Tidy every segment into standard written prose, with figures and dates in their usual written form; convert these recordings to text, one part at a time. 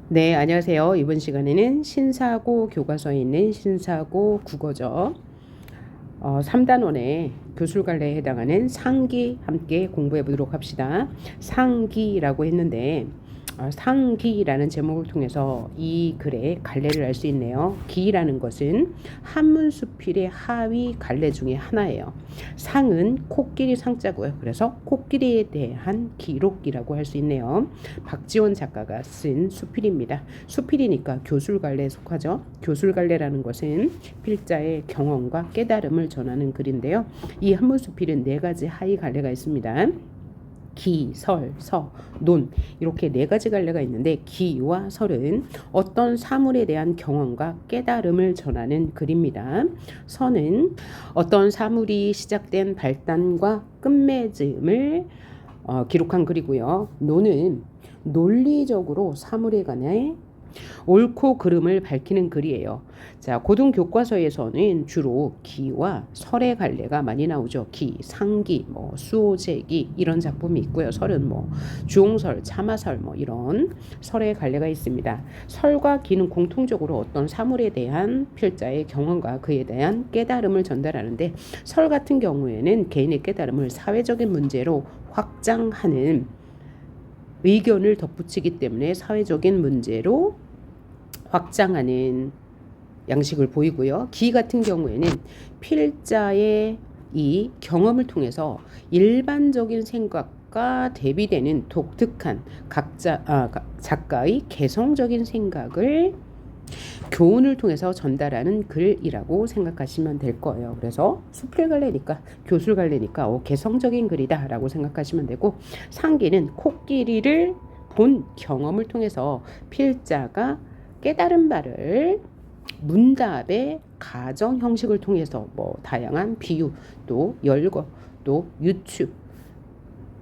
네, 안녕하세요. 이번 시간에는 신사고 교과서에 있는 신사고 국어죠. 3단원의 교술관례에 해당하는 상기 함께 공부해 보도록 합시다. 상기라고 했는데 상기라는 제목을 통해서 이 글의 갈래를 알 수 있네요. 기라는 것은 한문수필의 하위 갈래 중에 하나예요. 상은 코끼리 상자고요. 그래서 코끼리에 대한 기록이라고 할 수 있네요. 박지원 작가가 쓴 수필입니다. 수필이니까 교술갈래에 속하죠. 교술갈래라는 것은 필자의 경험과 깨달음을 전하는 글인데요. 이 한문수필은 4가지 하위 갈래가 있습니다. 기, 설, 서, 논 이렇게 4가지 갈래가 있는데 기와 설은 어떤 사물에 대한 경험과 깨달음을 전하는 글입니다. 서는 어떤 사물이 시작된 발단과 끝맺음을 기록한 글이고요. 논은 논리적으로 사물에 관해 옳고 그름을 밝히는 글이에요. 자, 고등교과서에서는 주로 기와 설의 갈래가 많이 나오죠. 기, 상기, 수호제기 이런 작품이 있고요. 설은 주홍설, 참화설 이런 설의 갈래가 있습니다. 설과 기는 공통적으로 어떤 사물에 대한 필자의 경험과 그에 대한 깨달음을 전달하는데 설 같은 경우에는 개인의 깨달음을 사회적인 문제로 확장하는 의견을 덧붙이기 때문에 사회적인 문제로 확장하는 양식을 보이고요. 기 같은 경우에는 필자의 이 경험을 통해서 일반적인 생각과 대비되는 독특한 작가의 개성적인 생각을 교훈을 통해서 전달하는 글이라고 생각하시면 될 거예요. 그래서 수필갈래니까 교술갈래니까 개성적인 글이다 라고 생각하시면 되고, 상기는 코끼리를 본 경험을 통해서 필자가 깨달은 바를 문답의 가정 형식을 통해서 다양한 비유 또 열거 또 유추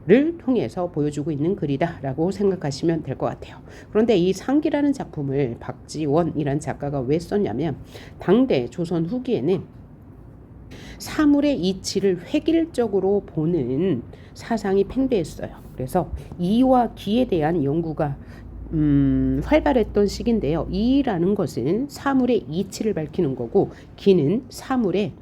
를 통해서 보여주고 있는 글이다라고 생각하시면 될 것 같아요. 그런데 이 상기라는 작품을 박지원이라는 작가가 왜 썼냐면 당대 조선 후기에는 사물의 이치를 획일적으로 보는 사상이 팽배했어요. 그래서 이와 기에 대한 연구가 활발했던 시기인데요. 이라는 것은 사물의 이치를 밝히는 거고 기는 사물의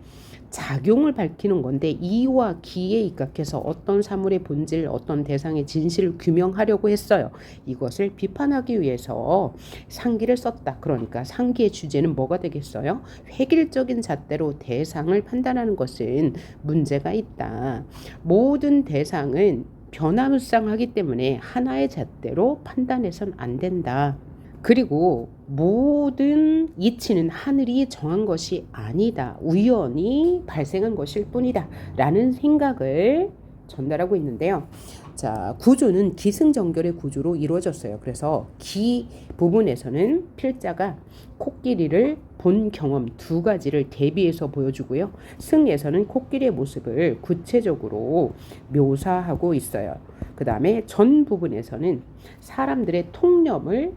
작용을 밝히는 건데 이와 기에 입각해서 어떤 사물의 본질, 어떤 대상의 진실을 규명하려고 했어요. 이것을 비판하기 위해서 상기를 썼다. 그러니까 상기의 주제는 뭐가 되겠어요? 획일적인 잣대로 대상을 판단하는 것은 문제가 있다. 모든 대상은 변화무쌍하기 때문에 하나의 잣대로 판단해서는 안 된다. 그리고 모든 이치는 하늘이 정한 것이 아니다. 우연히 발생한 것일 뿐이다. 라는 생각을 전달하고 있는데요. 자, 구조는 기승전결의 구조로 이루어졌어요. 그래서 기 부분에서는 필자가 코끼리를 본 경험 2가지를 대비해서 보여주고요. 승에서는 코끼리의 모습을 구체적으로 묘사하고 있어요. 그 다음에 전 부분에서는 사람들의 통념을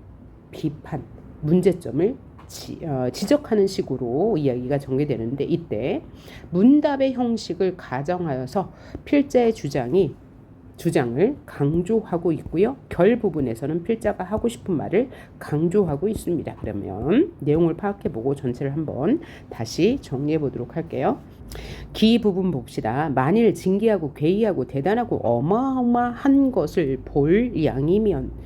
비판, 문제점을 지적하는 식으로 이야기가 전개되는데 이때 문답의 형식을 가정하여서 필자의 주장을 강조하고 있고요. 결 부분에서는 필자가 하고 싶은 말을 강조하고 있습니다. 그러면 내용을 파악해보고 전체를 한번 다시 정리해 보도록 할게요. 기 부분 봅시다. 만일 진귀하고 괴이하고 대단하고 어마어마한 것을 볼 양이면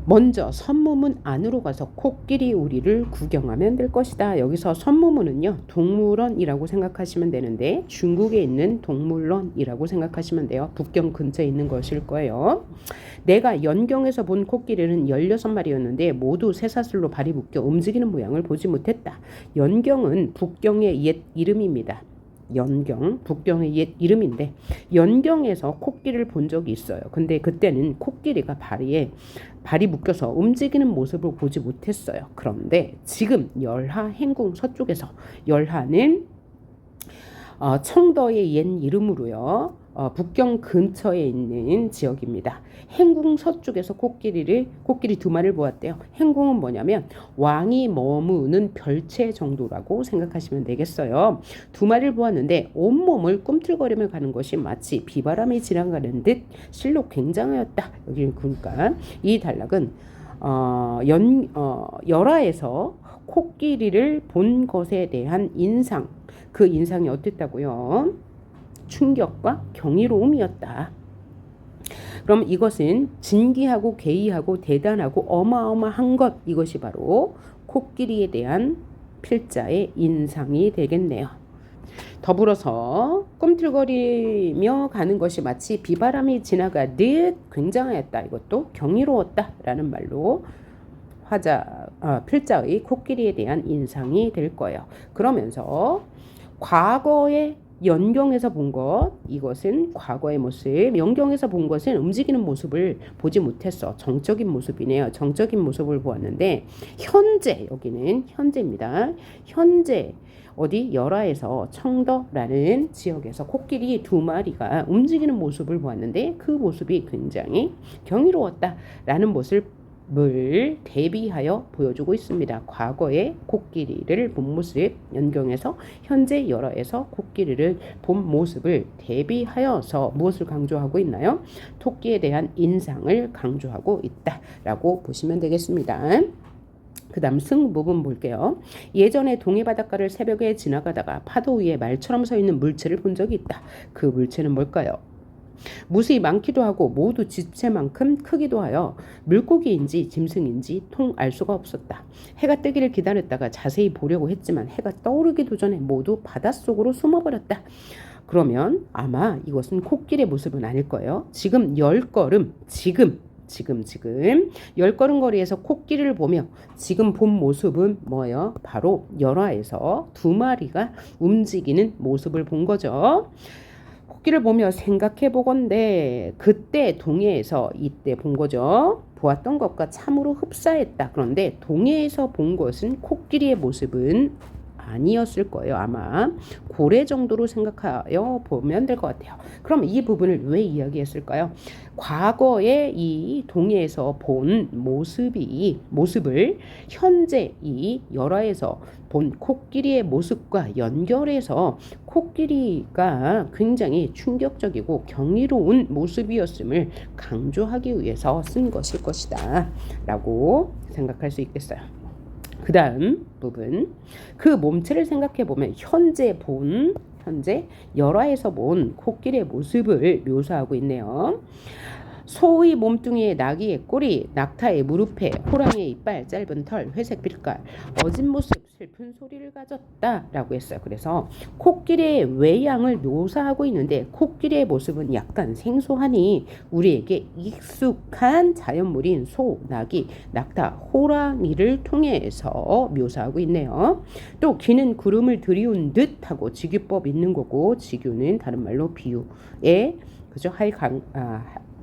먼저 선무문 안으로 가서 코끼리 우리를 구경하면 될 것이다. 여기서 선무문은요, 동물원이라고 생각하시면 되는데 중국에 있는 동물원이라고 생각하시면 돼요. 북경 근처에 있는 것일 거예요. 내가 연경에서 본 코끼리는 16마리였는데 모두 쇠사슬로 발이 묶여 움직이는 모양을 보지 못했다. 연경은 북경의 옛 이름입니다. 연경, 북경의 옛 이름인데 연경에서 코끼리를 본 적이 있어요. 근데 그때는 코끼리가 발이 묶여서 움직이는 모습을 보지 못했어요. 그런데 지금 열하 행궁 서쪽에서, 열하는 청도의 옛 이름으로요. 북경 근처에 있는 지역입니다. 행궁 서쪽에서 코끼리 2마리를 보았대요. 행궁은 뭐냐면 왕이 머무는 별채 정도라고 생각하시면 되겠어요. 2마리를 보았는데 온몸을 꿈틀거리며 가는 것이 마치 비바람이 지나가는 듯 실로 굉장하였다. 여기 그러니까 이 단락은 열화에서 코끼리를 본 것에 대한 인상, 그 인상이 어땠다고요? 충격과 경이로움이었다. 그럼 이것은 진귀하고 괴이하고 대단하고 어마어마한 것, 이것이 바로 코끼리에 대한 필자의 인상이 되겠네요. 더불어서 꿈틀거리며 가는 것이 마치 비바람이 지나가듯 굉장하였다. 이것도 경이로웠다라는 말로 필자의 코끼리에 대한 인상이 될 거예요. 그러면서 과거의 연경에서 본 것, 이것은 과거의 모습, 연경에서 본 것은 움직이는 모습을 보지 못했어. 정적인 모습이네요. 정적인 모습을 보았는데 현재, 여기는 현재입니다. 현재 어디 열화에서 청더라는 지역에서 코끼리 2마리가 움직이는 모습을 보았는데 그 모습이 굉장히 경이로웠다라는 모습을 대비하여 보여주고 있습니다. 과거의 코끼리를 본 모습, 연경에서 현재 열화에서 코끼리를 본 모습을 대비하여서 무엇을 강조하고 있나요? 토끼에 대한 인상을 강조하고 있다라고 보시면 되겠습니다. 그 다음 승 부분 볼게요. 예전에 동해 바닷가를 새벽에 지나가다가 파도 위에 말처럼 서 있는 물체를 본 적이 있다. 그 물체는 뭘까요? 무수히 많기도 하고 모두 지체만큼 크기도 하여 물고기인지 짐승인지 통 알 수가 없었다. 해가 뜨기를 기다렸다가 자세히 보려고 했지만 해가 떠오르기도 전에 모두 바닷속으로 숨어버렸다. 그러면 아마 이것은 코끼리의 모습은 아닐 거예요. 지금 10걸음, 지금 10걸음 거리에서 코끼리를 보며 지금 본 모습은 뭐예요? 바로 열화에서 2마리가 움직이는 모습을 본 거죠. 코끼리를 보며 생각해 보건대 그때 동해에서 이때 본 거죠. 보았던 것과 참으로 흡사했다. 그런데 동해에서 본 것은 코끼리의 모습은 아니었을 거예요. 아마 고래 정도로 생각하여 보면 될 것 같아요. 그럼 이 부분을 왜 이야기했을까요? 과거에 이 동해에서 본 모습을 현재 이 열화에서 본 코끼리의 모습과 연결해서 코끼리가 굉장히 충격적이고 경이로운 모습이었음을 강조하기 위해서 쓴 것일 것이다 라고 생각할 수 있겠어요. 그 다음 부분, 그 몸체를 생각해 보면 현재 열화에서 본 코끼리의 모습을 묘사하고 있네요. 소의 몸뚱이에 나귀의 꼬리, 낙타의 무릎에 호랑이의 이빨, 짧은 털, 회색 빛깔, 어진 모습, 슬픈 소리를 가졌다 라고 했어요. 그래서 코끼리의 외양을 묘사하고 있는데 코끼리의 모습은 약간 생소하니 우리에게 익숙한 자연물인 소, 나귀, 낙타, 호랑이를 통해서 묘사하고 있네요. 또 귀는 구름을 들이운 듯 하고 직유법 있는 거고, 직유는 다른 말로 비유의 그죠?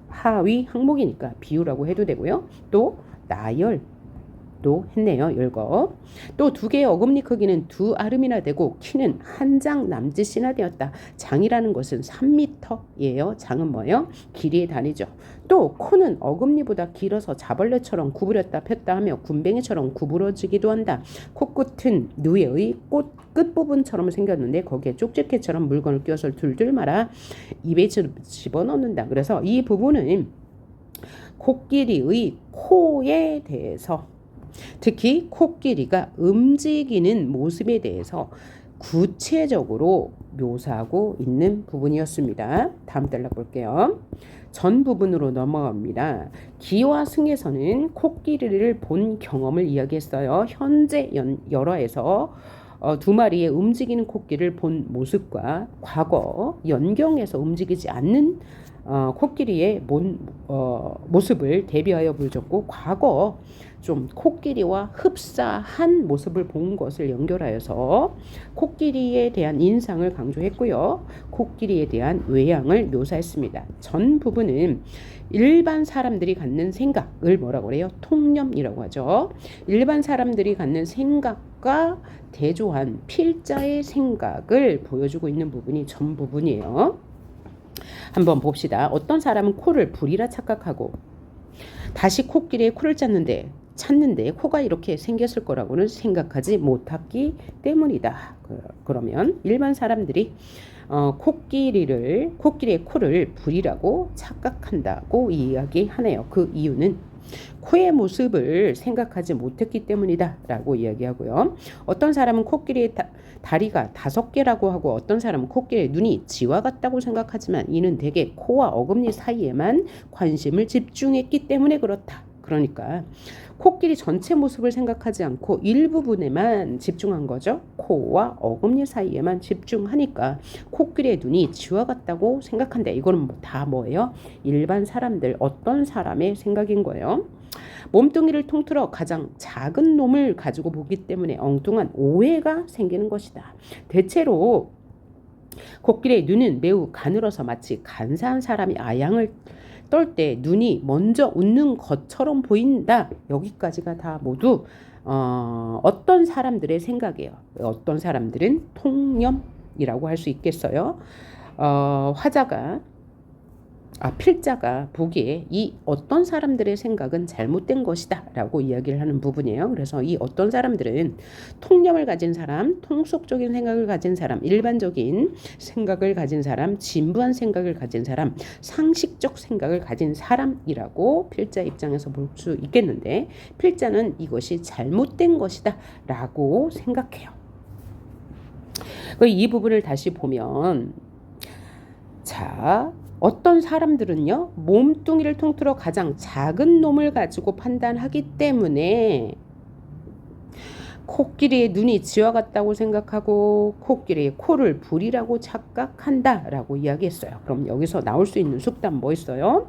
하위 항목이니까 비유라고 해도 되고요. 또 나열도 했네요. 열거. 또 2개의 어금니 크기는 2아름이나 되고 키는 한 장 남짓이나 되었다. 장이라는 것은 3m예요. 장은 뭐예요? 길이의 단위죠. 또 코는 어금니보다 길어서 자벌레처럼 구부렸다 폈다 하며 군뱅이처럼 구부러지기도 한다. 코끝은 누에의 꽃 끝부분처럼 생겼는데 거기에 쪽집게처럼 물건을 끼워서 둘둘 말아 입에 집어넣는다. 그래서 이 부분은 코끼리의 코에 대해서, 특히 코끼리가 움직이는 모습에 대해서 구체적으로 묘사하고 있는 부분이었습니다. 다음 단락 볼게요. 전 부분으로 넘어갑니다. 기와 승에서는 코끼리를 본 경험을 이야기했어요. 현재 열화에서 2마리의 움직이는 코끼리를 본 모습과 과거 연경에서 움직이지 않는 코끼리의 모습을 대비하여 보여줬고, 과거 좀 코끼리와 흡사한 모습을 본 것을 연결하여서 코끼리에 대한 인상을 강조했고요. 코끼리에 대한 외양을 묘사했습니다. 전 부분은 일반 사람들이 갖는 생각을 뭐라고 그래요? 통념이라고 하죠. 일반 사람들이 갖는 생각과 대조한 필자의 생각을 보여주고 있는 부분이 전 부분이에요. 한번 봅시다. 어떤 사람은 코를 불이라 착각하고 다시 코끼리의 코를 찾는데 코가 이렇게 생겼을 거라고는 생각하지 못했기 때문이다. 그러면 일반 사람들이 코끼리의 코를 불이라고 착각한다고 이야기하네요. 그 이유는 코의 모습을 생각하지 못했기 때문이다 라고 이야기하고요. 어떤 사람은 코끼리의 다리가 5개라고 하고 어떤 사람은 코끼리의 눈이 쥐와 같다고 생각하지만 이는 대개 코와 어금니 사이에만 관심을 집중했기 때문에 그렇다. 그러니까 코끼리 전체 모습을 생각하지 않고 일부분에만 집중한 거죠. 코와 어금니 사이에만 집중하니까 코끼리의 눈이 쥐와 같다고 생각한다. 이거는 다 뭐예요? 일반 사람들, 어떤 사람의 생각인 거예요. 몸뚱이를 통틀어 가장 작은 놈을 가지고 보기 때문에 엉뚱한 오해가 생기는 것이다. 대체로 코끼리의 눈은 매우 가늘어서 마치 간사한 사람이 아양을 떨 때 눈이 먼저 웃는 것처럼 보인다. 여기까지가 다 모두 어떤 사람들의 생각이에요. 어떤 사람들은 통념이라고 할 수 있겠어요. 필자가 보기에 이 어떤 사람들의 생각은 잘못된 것이다 라고 이야기를 하는 부분이에요. 그래서 이 어떤 사람들은 통념을 가진 사람, 통속적인 생각을 가진 사람, 일반적인 생각을 가진 사람, 진부한 생각을 가진 사람, 상식적 생각을 가진 사람이라고 필자 입장에서 볼 수 있겠는데 필자는 이것이 잘못된 것이다 라고 생각해요. 이 부분을 다시 보면 자, 어떤 사람들은요, 몸뚱이를 통틀어 가장 작은 놈을 가지고 판단하기 때문에 코끼리의 눈이 쥐와 같다고 생각하고 코끼리의 코를 불이라고 착각한다라고 이야기했어요. 그럼 여기서 나올 수 있는 숙답 뭐 있어요?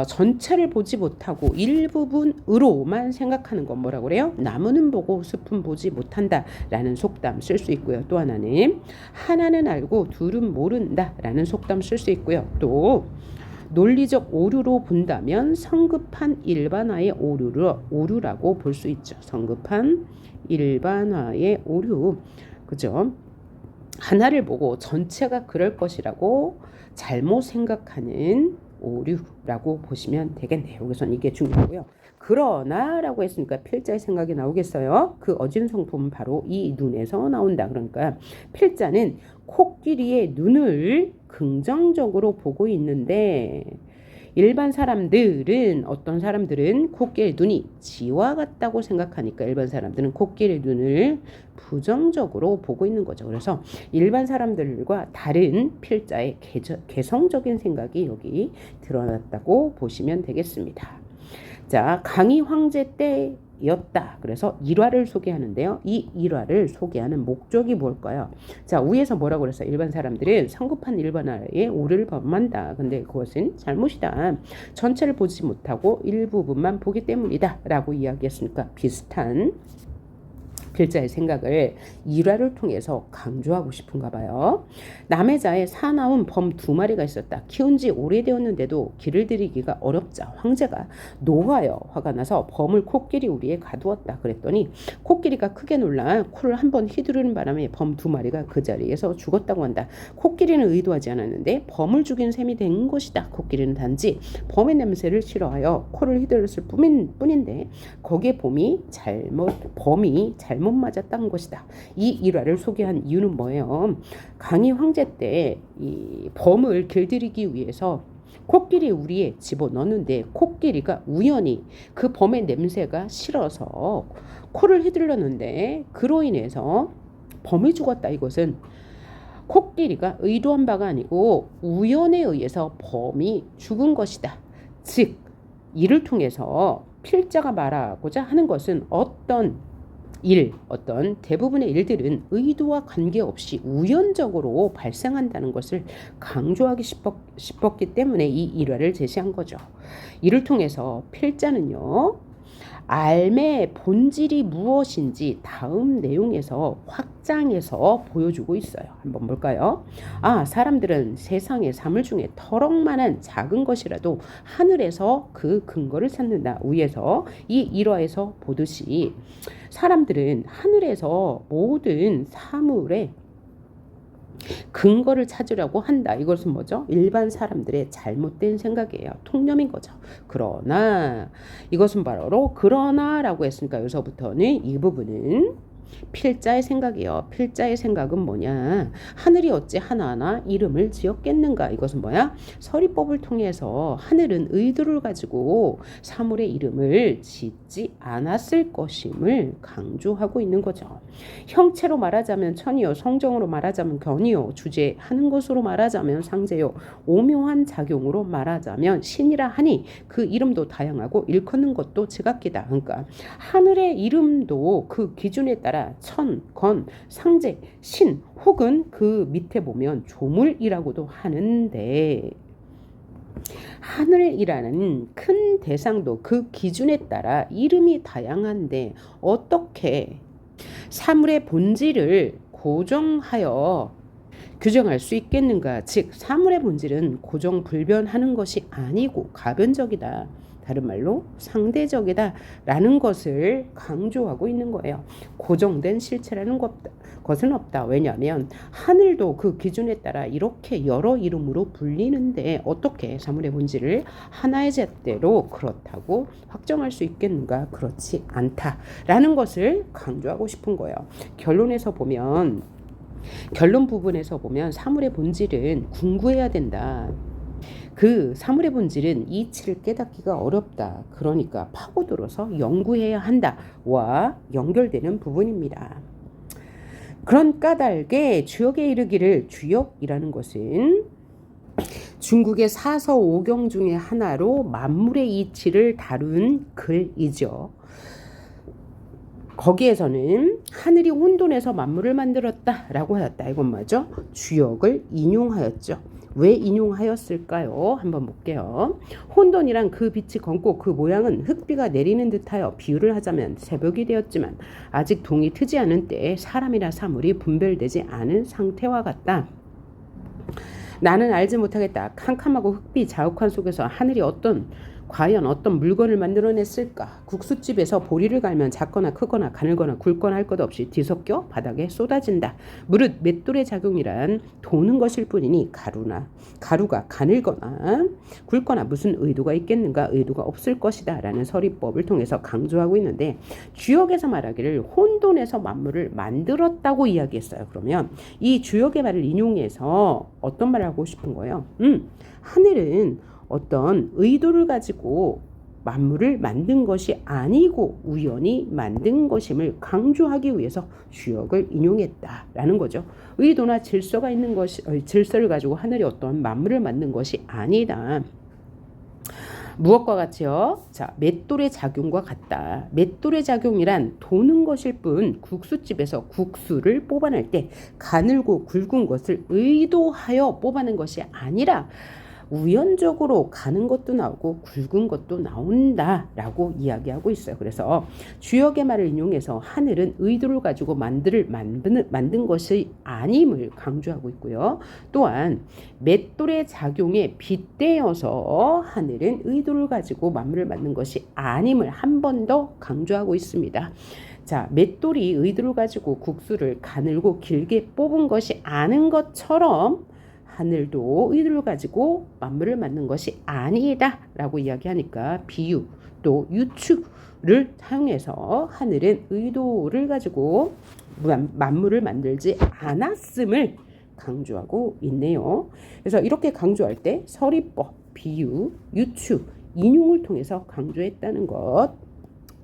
전체를 보지 못하고 일부분으로만 생각하는 건 뭐라고 그래요? 나무는 보고 숲은 보지 못한다 라는 속담 쓸 수 있고요. 또 하나는 하나는 알고 둘은 모른다 라는 속담 쓸 수 있고요. 또 논리적 오류로 본다면 성급한 일반화의 오류라고 볼 수 있죠. 성급한 일반화의 오류. 그죠? 하나를 보고 전체가 그럴 것이라고 잘못 생각하는 오류라고 보시면 되겠네요. 여기서는 이게 중요하고요. 그러나 라고 했으니까 필자의 생각이 나오겠어요. 그 어진성품은 바로 이 눈에서 나온다. 그러니까 필자는 코끼리의 눈을 긍정적으로 보고 있는데 일반 사람들은 어떤 사람들은 코끼리 눈이 쥐와 같다고 생각하니까 일반 사람들은 코끼리 눈을 부정적으로 보고 있는 거죠. 그래서 일반 사람들과 다른 필자의 개성적인 생각이 여기 드러났다고 보시면 되겠습니다. 자, 강희 황제 때였다. 그래서 일화를 소개하는데요. 이 일화를 소개하는 목적이 뭘까요? 자, 위에서 뭐라고 그랬어요? 일반 사람들은 성급한 일반화에 오류를 범한다. 근데 그것은 잘못이다. 전체를 보지 못하고 일부분만 보기 때문이다. 라고 이야기했으니까 비슷한 필자의 생각을 일화를 통해서 강조하고 싶은가 봐요. 남해자에 사나운 범 2마리가 있었다. 키운 지 오래되었는데도 길을 들이기가 어렵자 황제가 노하여 화가 나서 범을 코끼리 우리에 가두었다. 그랬더니 코끼리가 크게 놀라 코를 한번 휘두르는 바람에 범 2마리가 그 자리에서 죽었다고 한다. 코끼리는 의도하지 않았는데 범을 죽인 셈이 된 것이다. 코끼리는 단지 범의 냄새를 싫어하여 코를 휘둘렀을 뿐인데 거기에 범이 잘못 맞았다는 것이다. 이 일화를 소개한 이유는 뭐예요? 강희 황제 때 이 범을 길들이기 위해서 코끼리 우리에 집어넣는데 코끼리가 우연히 그 범의 냄새가 싫어서 코를 휘둘렀는데 그로 인해서 범이 죽었다. 이것은 코끼리가 의도한 바가 아니고 우연에 의해서 범이 죽은 것이다. 즉 이를 통해서 필자가 말하고자 하는 것은 어떤 대부분의 일들은 의도와 관계없이 우연적으로 발생한다는 것을 강조하기 싶었기 때문에 이 일화를 제시한 거죠. 이를 통해서 필자는요, 삶의 본질이 무엇인지 다음 내용에서 확장해서 보여주고 있어요. 한번 볼까요? 사람들은 세상의 사물 중에 터럭만한 작은 것이라도 하늘에서 그 근거를 찾는다. 위에서 이 일화에서 보듯이 사람들은 하늘에서 모든 사물의 근거를 찾으려고 한다. 이것은 뭐죠? 일반 사람들의 잘못된 생각이에요. 통념인 거죠. 그러나 이것은 바로 그러나라고 했으니까 여기서부터는 이 부분은 필자의 생각이요. 필자의 생각은 뭐냐? 하늘이 어찌 하나하나 이름을 지었겠는가? 이것은 뭐야? 서리법을 통해서 하늘은 의도를 가지고 사물의 이름을 짓지 않았을 것임을 강조하고 있는 거죠. 형체로 말하자면 천이요, 성정으로 말하자면 견이요, 주제하는 것으로 말하자면 상제요, 오묘한 작용으로 말하자면 신이라 하니 그 이름도 다양하고 일컫는 것도 제각기다. 그러니까 하늘의 이름도 그 기준에 따라 천, 건, 상제, 신 혹은 그 밑에 보면 조물이라고도 하는데 하늘이라는 큰 대상도 그 기준에 따라 이름이 다양한데 어떻게 사물의 본질을 고정하여 규정할 수 있겠는가? 즉 사물의 본질은 고정불변하는 것이 아니고 가변적이다. 다른 말로 상대적이다 라는 것을 강조하고 있는 거예요. 고정된 실체라는 것은 없다. 왜냐하면 하늘도 그 기준에 따라 이렇게 여러 이름으로 불리는데 어떻게 사물의 본질을 하나의 잣대로 그렇다고 확정할 수 있겠는가? 그렇지 않다라는 것을 강조하고 싶은 거예요. 결론 부분에서 보면 사물의 본질은 궁구해야 된다. 그 사물의 본질은 이치를 깨닫기가 어렵다. 그러니까 파고들어서 연구해야 한다와 연결되는 부분입니다. 그런 까닭에 주역에 이르기를, 주역이라는 것은 중국의 사서 오경 중에 하나로 만물의 이치를 다룬 글이죠. 거기에서는 하늘이 혼돈에서 만물을 만들었다라고 하였다. 이건 뭐죠? 주역을 인용하였죠. 왜 인용하였을까요? 한번 볼게요. 혼돈이란 그 빛이 검고 그 모양은 흙비가 내리는 듯하여 비유를 하자면 새벽이 되었지만 아직 동이 트지 않은 때에 사람이나 사물이 분별되지 않은 상태와 같다. 나는 알지 못하겠다. 캄캄하고 흙비 자욱한 속에서 하늘이 과연 어떤 물건을 만들어냈을까? 국수집에서 보리를 갈면 작거나 크거나 가늘거나 굵거나 할 것 없이 뒤섞여 바닥에 쏟아진다. 무릇 맷돌의 작용이란 도는 것일 뿐이니 가루가 가늘거나 굵거나 무슨 의도가 있겠는가? 의도가 없을 것이다 라는 서리법을 통해서 강조하고 있는데 주역에서 말하기를 혼돈에서 만물을 만들었다고 이야기했어요. 그러면 이 주역의 말을 인용해서 어떤 말을 하고 싶은 거예요? 하늘은 어떤 의도를 가지고 만물을 만든 것이 아니고 우연히 만든 것임을 강조하기 위해서 주역을 인용했다라는 거죠. 의도나 질서를 가지고 하늘이 어떤 만물을 만든 것이 아니다. 무엇과 같이요? 자, 맷돌의 작용과 같다. 맷돌의 작용이란 도는 것일 뿐 국수집에서 국수를 뽑아낼 때 가늘고 굵은 것을 의도하여 뽑아낸 것이 아니라 우연적으로 가는 것도 나오고 굵은 것도 나온다라고 이야기하고 있어요. 그래서 주역의 말을 인용해서 하늘은 의도를 가지고 만든 것이 아님을 강조하고 있고요. 또한 맷돌의 작용에 빗대어서 하늘은 의도를 가지고 만물을 만든 것이 아님을 한 번 더 강조하고 있습니다. 자, 맷돌이 의도를 가지고 국수를 가늘고 길게 뽑은 것이 아닌 것처럼 하늘도 의도를 가지고 만물을 만든 것이 아니다 라고 이야기하니까 비유 또 유추를 사용해서 하늘은 의도를 가지고 만물을 만들지 않았음을 강조하고 있네요. 그래서 이렇게 강조할 때 서리법, 비유, 유추, 인용을 통해서 강조했다는 것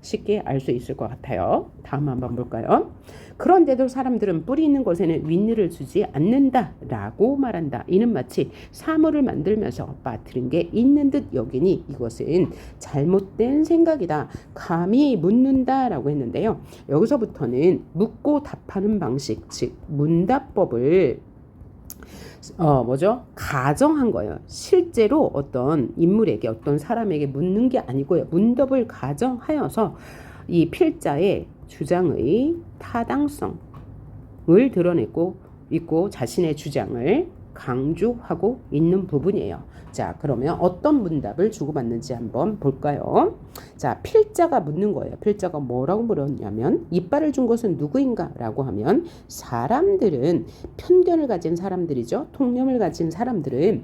쉽게 알 수 있을 것 같아요. 다음 한번 볼까요? 그런데도 사람들은 뿌리 있는 것에는 윗일을 주지 않는다라고 말한다. 이는 마치 사물을 만들면서 빠뜨린 게 있는 듯 여기니 이것은 잘못된 생각이다. 감히 묻는다라고 했는데요. 여기서부터는 묻고 답하는 방식, 즉 문답법을 가정한 거예요. 실제로 어떤 인물에게 어떤 사람에게 묻는 게 아니고요. 문답을 가정하여서 이 필자의 주장의 타당성을 드러내고 있고 자신의 주장을 강조하고 있는 부분이에요. 자, 그러면 어떤 문답을 주고받는지 한번 볼까요? 자, 필자가 묻는 거예요. 필자가 뭐라고 물었냐면 이빨을 준 것은 누구인가? 라고 하면 사람들은 편견을 가진 사람들이죠. 통념을 가진 사람들은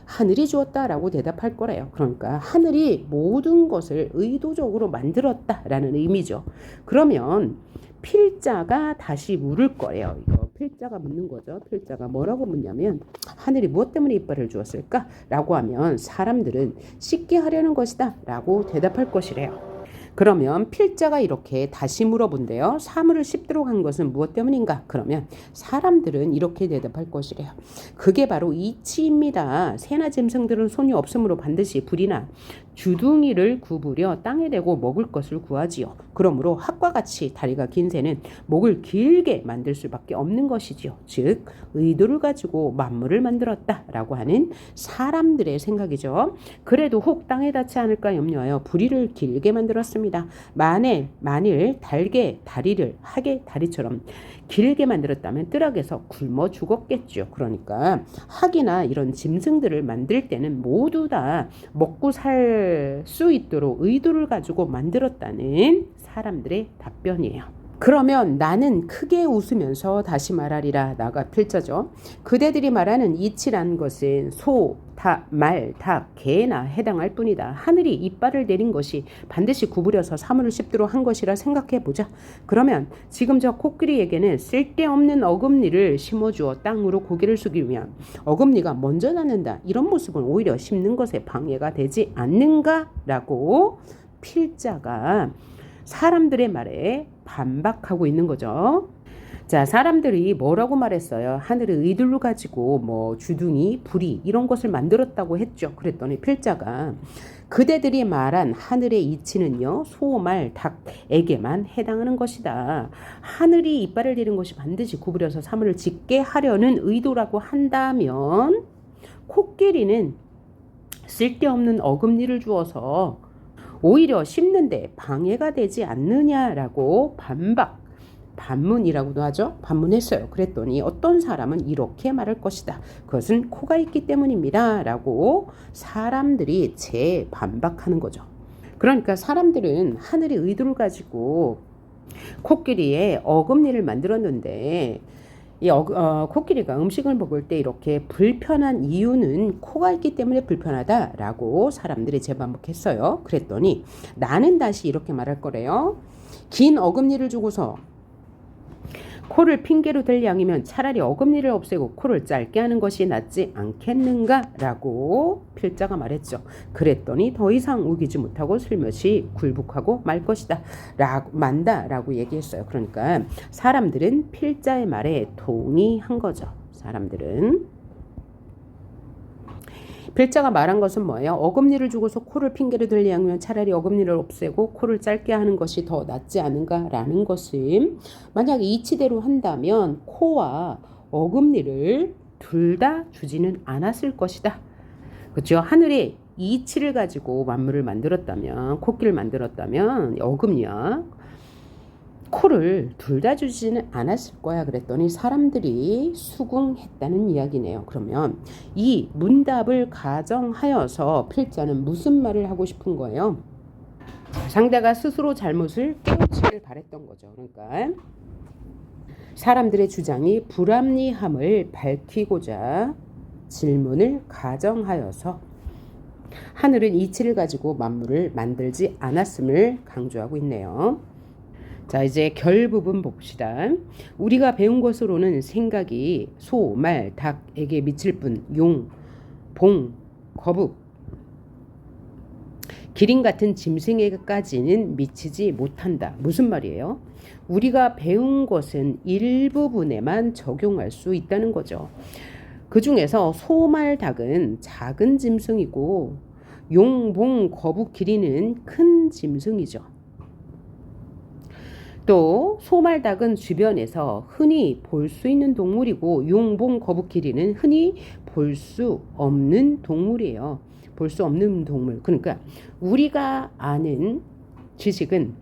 하늘이 주었다라고 대답할 거래요. 그러니까 하늘이 모든 것을 의도적으로 만들었다라는 의미죠. 그러면 필자가 다시 물을 거예요. 이거 필자가 묻는 거죠. 필자가 뭐라고 묻냐면 하늘이 무엇 때문에 이빨을 주었을까? 라고 하면 사람들은 씻게 하려는 것이다 라고 대답할 것이래요. 그러면 필자가 이렇게 다시 물어본대요. 사물을 씹도록 한 것은 무엇 때문인가? 그러면 사람들은 이렇게 대답할 것이래요. 그게 바로 이치입니다. 새나 짐승들은 손이 없으므로 반드시 불이나 주둥이를 구부려 땅에 대고 먹을 것을 구하지요. 그러므로 학과 같이 다리가 긴 새는 목을 길게 만들 수밖에 없는 것이지요. 즉 의도를 가지고 만물을 만들었다라고 하는 사람들의 생각이죠. 그래도 혹 땅에 닿지 않을까 염려하여 부리를 길게 만들었습니다. 만일 달개 다리를 하개 다리처럼 길게 만들었다면 뜰악에서 굶어 죽었겠죠. 그러니까 학이나 이런 짐승들을 만들 때는 모두 다 먹고 살 수 있도록 의도를 가지고 만들었다는 사람들의 답변이에요. 그러면 나는 크게 웃으면서 다시 말하리라. 나가 필자죠. 그대들이 말하는 이치란 것은 소, 말, 닭, 개나 해당할 뿐이다. 하늘이 이빨을 내린 것이 반드시 구부려서 사물을 씹도록 한 것이라 생각해보자. 그러면 지금 저 코끼리에게는 쓸데없는 어금니를 심어주어 땅으로 고개를 숙이면 어금니가 먼저 닿는다. 이런 모습은 오히려 씹는 것에 방해가 되지 않는가라고 필자가 사람들의 말에 반박하고 있는 거죠. 자, 사람들이 뭐라고 말했어요? 하늘의 의도를 가지고 뭐 주둥이, 부리 이런 것을 만들었다고 했죠. 그랬더니 필자가 그대들이 말한 하늘의 이치는요, 소, 말, 닭에게만 해당하는 것이다. 하늘이 이빨을 내린 것이 반드시 구부려서 사물을 짓게 하려는 의도라고 한다면 코끼리는 쓸데없는 어금니를 주어서 오히려 씹는데 방해가 되지 않느냐라고 반문이라고도 하죠. 반문했어요. 그랬더니 어떤 사람은 이렇게 말할 것이다. 그것은 코가 있기 때문입니다. 라고 사람들이 재반박하는 거죠. 그러니까 사람들은 하늘의 의도를 가지고 코끼리의 어금니를 만들었는데 코끼리가 음식을 먹을 때 이렇게 불편한 이유는 코가 있기 때문에 불편하다라고 사람들이 재반복했어요. 그랬더니 나는 다시 이렇게 말할 거래요. 긴 어금니를 주고서 코를 핑계로 댈 양이면 차라리 어금니를 없애고 코를 짧게 하는 것이 낫지 않겠는가? 라고 필자가 말했죠. 그랬더니 더 이상 우기지 못하고 슬며시 굴복하고 말 것이다. 만다라고 얘기했어요. 그러니까 사람들은 필자의 말에 동의한 거죠. 사람들은. 필자가 말한 것은 뭐예요? 어금니를 주고서 코를 핑계로 댈 양이면 차라리 어금니를 없애고 코를 짧게 하는 것이 더 낫지 않은가라는 것은 만약에 이치대로 한다면 코와 어금니를 둘 다 주지는 않았을 것이다. 그렇죠? 하늘에 이치를 가지고 만물을 만들었다면 코끼를 만들었다면 어금니와 코를 둘 다 주지는 않았을 거야. 그랬더니 사람들이 수긍했다는 이야기네요. 그러면 이 문답을 가정하여서 필자는 무슨 말을 하고 싶은 거예요? 상대가 스스로 잘못을 깨우치길 바랬던 거죠. 그러니까 사람들의 주장이 불합리함을 밝히고자 질문을 가정하여서 하늘은 이치를 가지고 만물을 만들지 않았음을 강조하고 있네요. 자, 이제 결 부분 봅시다. 우리가 배운 것으로는 생각이 소, 말, 닭에게 미칠 뿐 용, 봉, 거북, 기린 같은 짐승에게까지는 미치지 못한다. 무슨 말이에요? 우리가 배운 것은 일부분에만 적용할 수 있다는 거죠. 그 중에서 소, 말, 닭은 작은 짐승이고 용, 봉, 거북, 기린은 큰 짐승이죠. 또 소말닭은 주변에서 흔히 볼 수 있는 동물이고 용봉 거북기리는 흔히 볼 수 없는 동물이에요. 볼 수 없는 동물. 그러니까 우리가 아는 지식은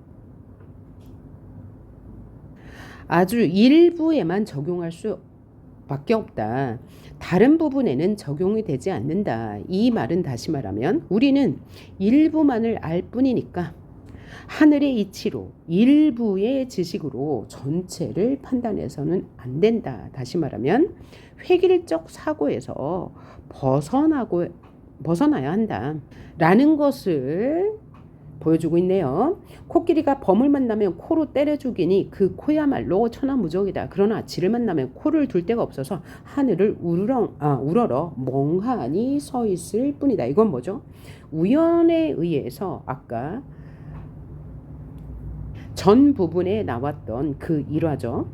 아주 일부에만 적용할 수밖에 없다. 다른 부분에는 적용이 되지 않는다. 이 말은 다시 말하면 우리는 일부만을 알 뿐이니까 하늘의 이치로 일부의 지식으로 전체를 판단해서는 안 된다. 다시 말하면 획일적 사고에서 벗어나야 한다. 라는 것을 보여주고 있네요. 코끼리가 범을 만나면 코로 때려 죽이니 그 코야말로 천하무적이다. 그러나 쥐를 만나면 코를 둘 데가 없어서 하늘을 우러러 멍하니 서 있을 뿐이다. 이건 뭐죠? 우연에 의해서 아까 전 부분에 나왔던 그 일화죠.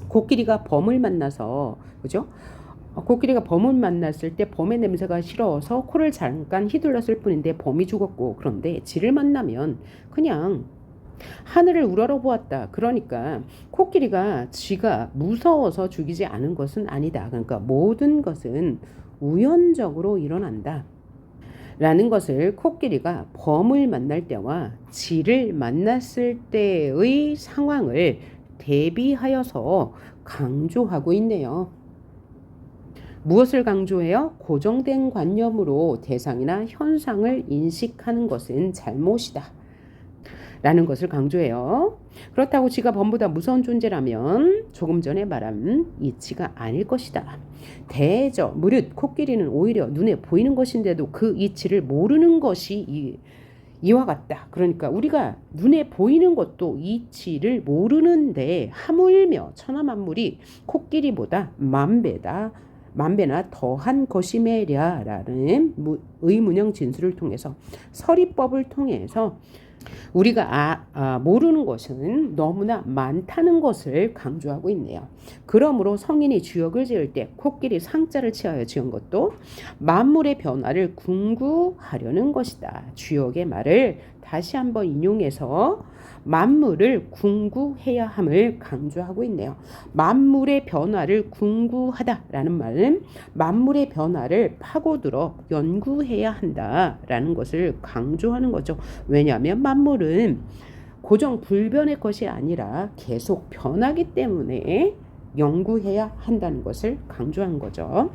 코끼리가 범을 만나서, 그죠? 코끼리가 범을 만났을 때 범의 냄새가 싫어서 코를 잠깐 휘둘렀을 뿐인데 범이 죽었고, 그런데 쥐를 만나면 그냥 하늘을 우러러 보았다. 그러니까 코끼리가 쥐가 무서워서 죽이지 않은 것은 아니다. 그러니까 모든 것은 우연적으로 일어난다. 라는 것을 코끼리가 범을 만날 때와 쥐를 만났을 때의 상황을 대비하여서 강조하고 있네요. 무엇을 강조해요? 고정된 관념으로 대상이나 현상을 인식하는 것은 잘못이다. 라는 것을 강조해요. 그렇다고 쥐가 범보다 무서운 존재라면 조금 전에 말한 이치가 아닐 것이다. 무릇 코끼리는 오히려 눈에 보이는 것인데도 그 이치를 모르는 것이 이와 같다. 그러니까 우리가 눈에 보이는 것도 이치를 모르는데 하물며 천하만물이 코끼리보다 만배나 더한 것이매랴라는 의문형 진술을 통해서 서리법을 통해서 우리가 모르는 것은 너무나 많다는 것을 강조하고 있네요. 그러므로 성인이 주역을 지을 때 코끼리 상자를 취하여 지은 것도 만물의 변화를 궁구하려는 것이다. 주역의 말을 다시 한번 인용해서 만물을 궁구해야 함을 강조하고 있네요. 만물의 변화를 궁구하다라는 말은 만물의 변화를 파고들어 연구해야 한다라는 것을 강조하는 거죠. 왜냐하면 만물은 고정 불변의 것이 아니라 계속 변하기 때문에 연구해야 한다는 것을 강조한 거죠.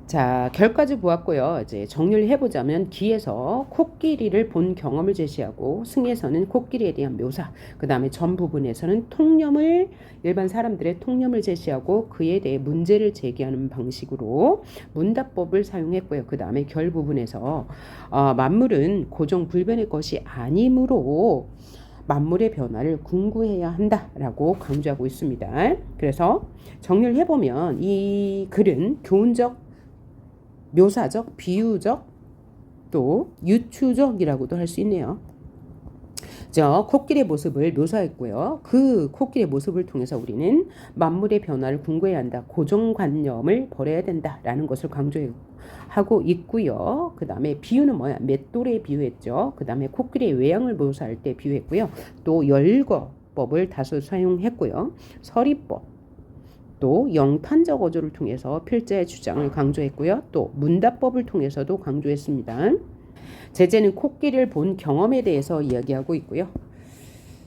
자, 결까지 보았고요. 이제 정리를 해보자면 기에서 코끼리를 본 경험을 제시하고 승에서는 코끼리에 대한 묘사, 그 다음에 전 부분에서는 일반 사람들의 통념을 제시하고 그에 대해 문제를 제기하는 방식으로 문답법을 사용했고요. 그 다음에 결 부분에서 만물은 고정불변의 것이 아니므로 만물의 변화를 궁구해야 한다라고 강조하고 있습니다. 그래서 정리를 해보면 이 글은 교훈적, 묘사적, 비유적, 또 유추적이라고도 할 수 있네요. 코끼리의 모습을 묘사했고요. 그 코끼리의 모습을 통해서 우리는 만물의 변화를 궁구해야 한다. 고정관념을 버려야 된다라는 것을 강조하고 있고요. 그 다음에 비유는 뭐야? 맷돌에 비유했죠. 그 다음에 코끼리의 외양을 묘사할 때 비유했고요. 또 열거법을 다소 사용했고요. 서리법, 또 영탄적 어조를 통해서 필자의 주장을 강조했고요. 또 문답법을 통해서도 강조했습니다. 제재는 코끼리를 본 경험에 대해서 이야기하고 있고요.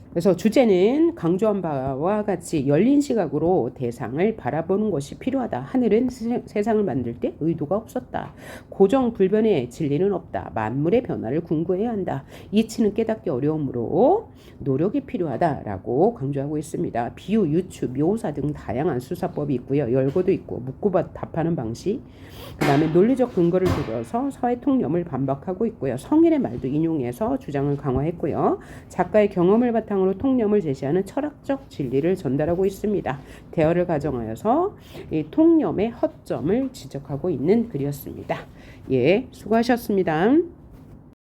그래서 주제는 강조한 바와 같이 열린 시각으로 대상을 바라보는 것이 필요하다. 하늘은 세상을 만들 때 의도가 없었다. 고정불변의 진리는 없다. 만물의 변화를 궁구해야 한다. 이치는 깨닫기 어려우므로 노력이 필요하다라고 강조하고 있습니다. 비유, 유추, 묘사 등 다양한 수사법이 있고요. 열거도 있고 묻고 답하는 방식, 그 다음에 논리적 근거를 들어서 서의 통념을 반박하고 있고요. 성인의 말도 인용해서 주장을 강화했고요. 작가의 경험을 바탕으로 통념을 제시하는 철학적 진리를 전달하고 있습니다. 대어를 가정하여서 이 통념의 허점을 지적하고 있는 글이었습니다. 예, 수고하셨습니다.